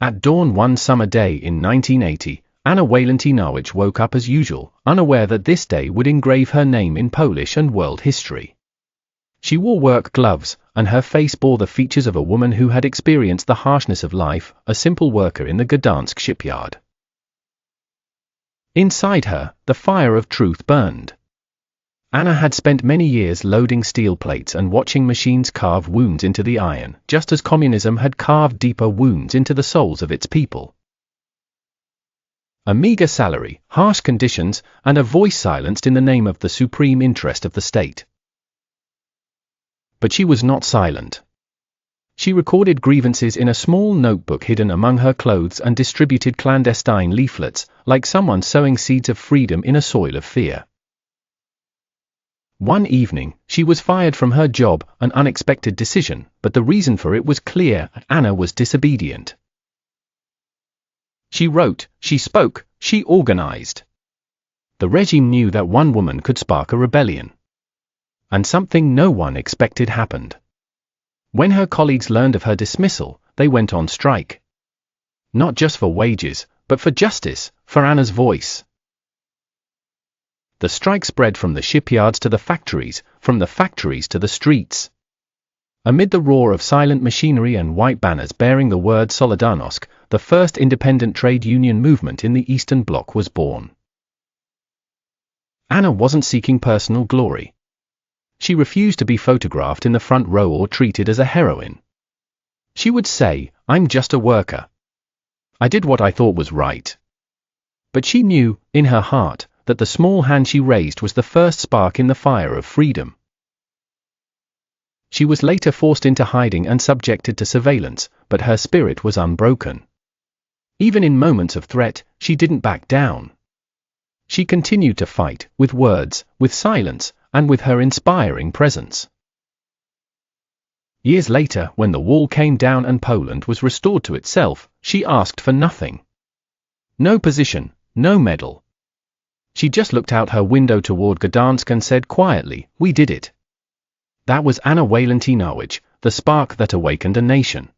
At dawn one summer day in 1980, Anna Walentynowicz woke up as usual, unaware that this day would engrave her name in Polish and world history. She wore work gloves, and her face bore the features of a woman who had experienced the harshness of life, a simple worker in the Gdansk shipyard. Inside her, the fire of truth burned. Anna had spent many years loading steel plates and watching machines carve wounds into the iron, just as communism had carved deeper wounds into the souls of its people. A meager salary, harsh conditions, and a voice silenced in the name of the supreme interest of the state. But she was not silent. She recorded grievances in a small notebook hidden among her clothes and distributed clandestine leaflets, like someone sowing seeds of freedom in a soil of fear. One evening, she was fired from her job, an unexpected decision, but the reason for it was clear: Anna was disobedient. She wrote, she spoke, she organized. The regime knew that one woman could spark a rebellion. And something no one expected happened. When her colleagues learned of her dismissal, they went on strike. Not just for wages, but for justice, for Anna's voice. The strike spread from the shipyards to the factories, from the factories to the streets. Amid the roar of silent machinery and white banners bearing the word Solidarność, the first independent trade union movement in the Eastern Bloc was born. Anna wasn't seeking personal glory. She refused to be photographed in the front row or treated as a heroine. She would say, "I'm just a worker. I did what I thought was right." But she knew, in her heart, that the small hand she raised was the first spark in the fire of freedom. She was later forced into hiding and subjected to surveillance, but her spirit was unbroken. Even in moments of threat, she didn't back down. She continued to fight, with words, with silence, and with her inspiring presence. Years later, when the wall came down and Poland was restored to itself, she asked for nothing. No position, no medal. She just looked out her window toward Gdansk and said quietly, "We did it." That was Anna Walentynowicz, the spark that awakened a nation.